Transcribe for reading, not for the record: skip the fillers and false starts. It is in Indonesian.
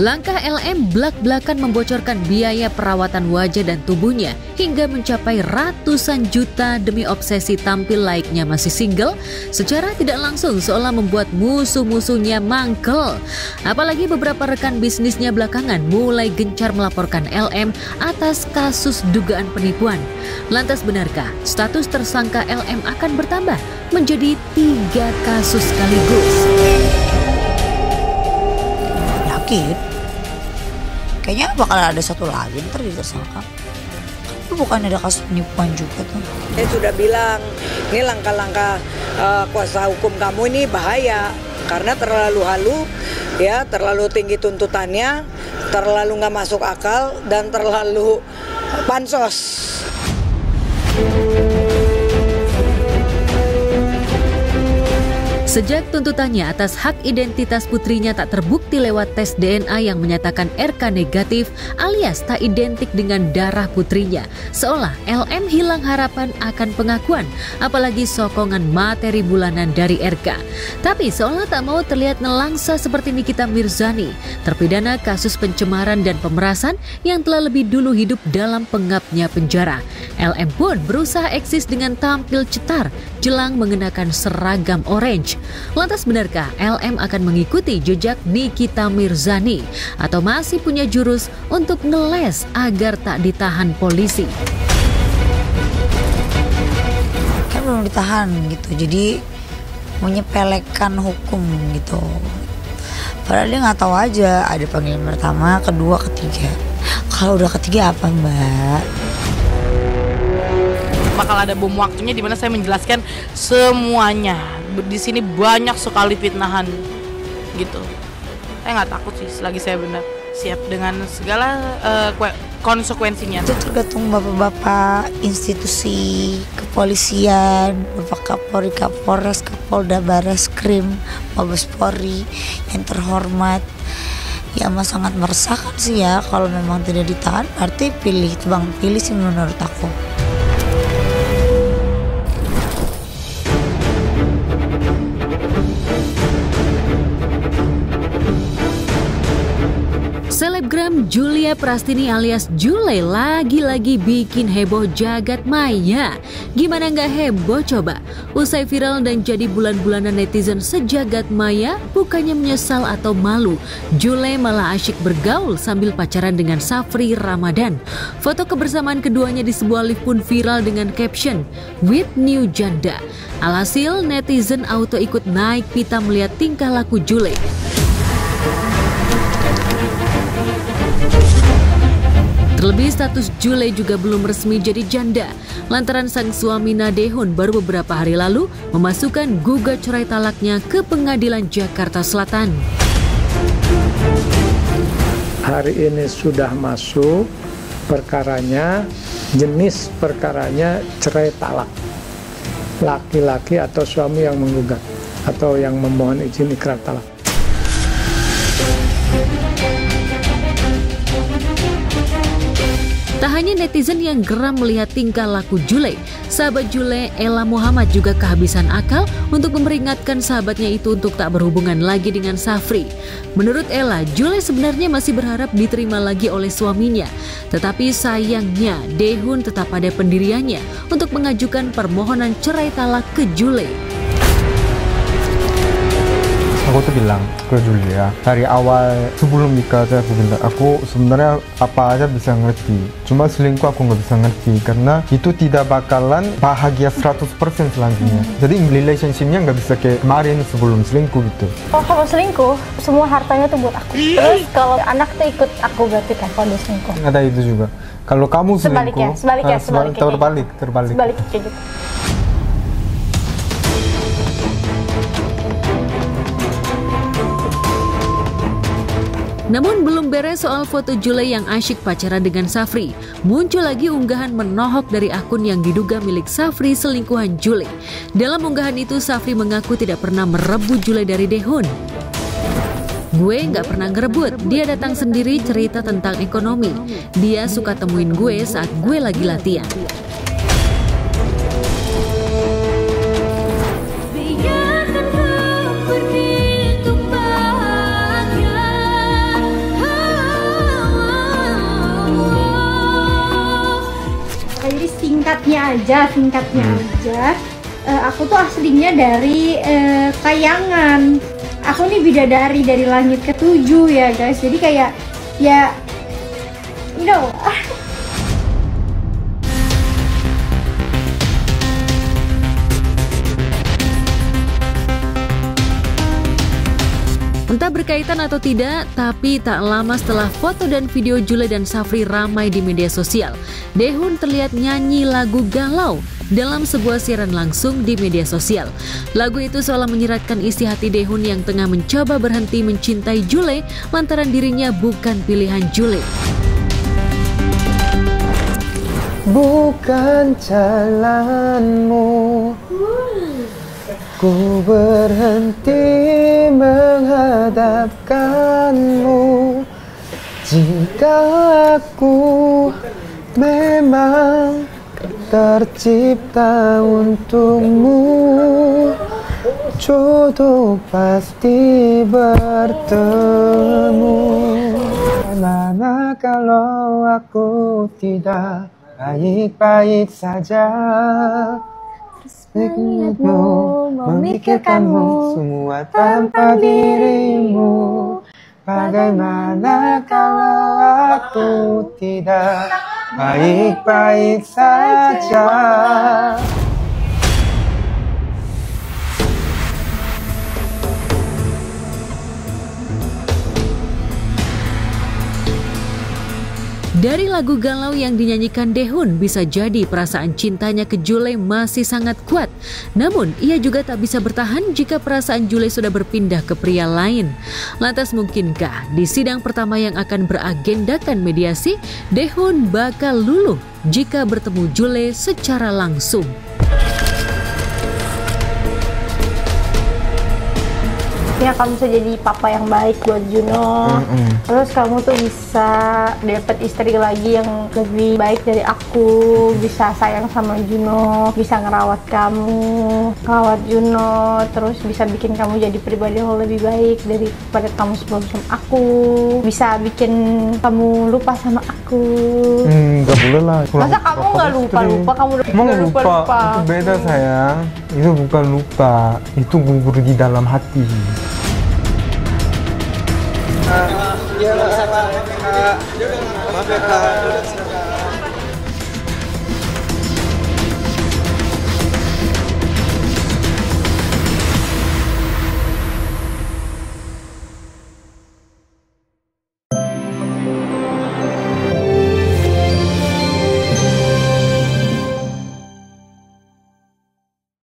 Langkah LM blak-blakan membocorkan biaya perawatan wajah dan tubuhnya hingga mencapai ratusan juta demi obsesi tampil layaknya masih single, secara tidak langsung seolah membuat musuh-musuhnya mangkel. Apalagi beberapa rekan bisnisnya belakangan mulai gencar melaporkan LM atas kasus dugaan penipuan. Lantas benarkah status tersangka LM akan bertambah menjadi 3 kasus sekaligus? Yakin? Kayaknya bakal ada satu lagi ntar ditersangka. Tapi bukan ada kasus penipuan juga tuh. Saya sudah bilang, ini langkah-langkah kuasa hukum kamu ini bahaya. Karena terlalu halu, ya terlalu tinggi tuntutannya, terlalu nggak masuk akal, dan terlalu pansos. Sejak tuntutannya atas hak identitas putrinya tak terbukti lewat tes DNA yang menyatakan RK negatif alias tak identik dengan darah putrinya, seolah LM hilang harapan akan pengakuan, apalagi sokongan materi bulanan dari RK. Tapi seolah tak mau terlihat nelangsa seperti Nikita Mirzani, terpidana kasus pencemaran dan pemerasan yang telah lebih dulu hidup dalam pengapnya penjara. LM pun berusaha eksis dengan tampil cetar jelang mengenakan seragam orange. Lantas benarkah LM akan mengikuti jejak Nikita Mirzani atau masih punya jurus untuk ngeles agar tak ditahan polisi? Kan belum ditahan gitu, jadi menyepelekan hukum gitu. Padahal dia nggak tahu aja ada panggilan pertama, kedua, ketiga. Kalau udah ketiga apa Mbak? Bakal ada bom waktunya di mana saya menjelaskan semuanya. Di sini banyak sekali fitnahan gitu. Saya nggak takut sih selagi saya benar siap dengan segala konsekuensinya. Itu tergantung bapak-bapak institusi kepolisian, Bapak Kapolri, Kapolres, Kapolda, Bareskrim, Mabes Polri yang terhormat. Ya mas sangat meresahkan sih ya kalau memang tidak ditahan, arti pilih sih menurut aku. Selebgram Julia Prastini alias Jule lagi-lagi bikin heboh jagat maya. Gimana nggak heboh coba? Usai viral dan jadi bulan-bulanan netizen sejagat maya, bukannya menyesal atau malu, Jule malah asyik bergaul sambil pacaran dengan Safri Ramadan. Foto kebersamaan keduanya di sebuah lift pun viral dengan caption "With New Janda". Alhasil netizen auto ikut naik pita melihat tingkah laku Jule. Terlebih status Jule juga belum resmi jadi janda, lantaran sang suami Nadehun baru beberapa hari lalu memasukkan gugat cerai talaknya ke Pengadilan Jakarta Selatan. Hari ini sudah masuk perkaranya, jenis perkaranya cerai talak. Laki-laki atau suami yang menggugat atau yang memohon izin ikrar talak. Tak hanya netizen yang geram melihat tingkah laku Jule, sahabat Jule, Ella Muhammad juga kehabisan akal untuk memperingatkan sahabatnya itu untuk tak berhubungan lagi dengan Safri. Menurut Ella, Jule sebenarnya masih berharap diterima lagi oleh suaminya. Tetapi sayangnya, Dehun tetap pada pendiriannya untuk mengajukan permohonan cerai talak ke Jule. Aku tuh bilang ke Julia dari awal sebelum nikah aku bilang aku sebenarnya apa aja bisa ngerti, cuma selingkuh aku nggak bisa ngerti karena itu tidak bakalan bahagia 100% selanjutnya. Jadi relationshipnya nggak bisa kayak kemarin sebelum selingkuh gitu. Oh, kalau selingkuh semua hartanya tuh buat aku. Terus kalau anak tuh ikut aku berarti kan kalau dia selingkuh. Ada itu juga. Kalau kamu selingkuh sebaliknya terbalik. Sebalik kayak gitu. Namun belum beres soal foto Jule yang asyik pacaran dengan Safri. Muncul lagi unggahan menohok dari akun yang diduga milik Safri selingkuhan Jule. Dalam unggahan itu Safri mengaku tidak pernah merebut Jule dari Dehun. Gue nggak pernah ngerebut, dia datang sendiri cerita tentang ekonomi. Dia suka temuin gue saat gue lagi latihan. singkatnya aja, aku tuh aslinya dari Kayangan. Aku nih bidadari dari langit ke-7 ya guys. Jadi kayak ya, you know. Entah berkaitan atau tidak, tapi tak lama setelah foto dan video Jule dan Safri ramai di media sosial, Daehoon terlihat nyanyi lagu Galau dalam sebuah siaran langsung di media sosial. Lagu itu seolah menyiratkan isi hati Daehoon yang tengah mencoba berhenti mencintai Jule lantaran dirinya bukan pilihan Jule. Bukan jalanmu, ku berhenti menghadapkanmu. Jika aku memang tercipta untukmu, jodoh pasti bertemu. Bagaimana kalau aku tidak baik-baik saja? Ingatmu, memikirkanmu, semua tanpa dirimu. Bagaimana kalau aku tidak baik-baik saja? Dari lagu Galau yang dinyanyikan Daehoon, bisa jadi perasaan cintanya ke Jule masih sangat kuat. Namun, ia juga tak bisa bertahan jika perasaan Jule sudah berpindah ke pria lain. Lantas mungkinkah di sidang pertama yang akan beragendakan mediasi, Daehoon bakal luluh jika bertemu Jule secara langsung? Ya, kamu bisa jadi papa yang baik buat Juno. Terus kamu tuh bisa dapet istri lagi yang lebih baik dari aku, bisa sayang sama Juno, bisa ngerawat kamu, ngerawat Juno, terus bisa bikin kamu jadi pribadi yang lebih baik daripada kamu sebelum sama aku, bisa bikin kamu lupa sama aku. Gak boleh lah. Masa kamu nggak lupa? Kamu Emang udah lupa? Itu beda sayang. Itu bukan lupa, itu gugur di dalam hati. Iya, maaf ya kak.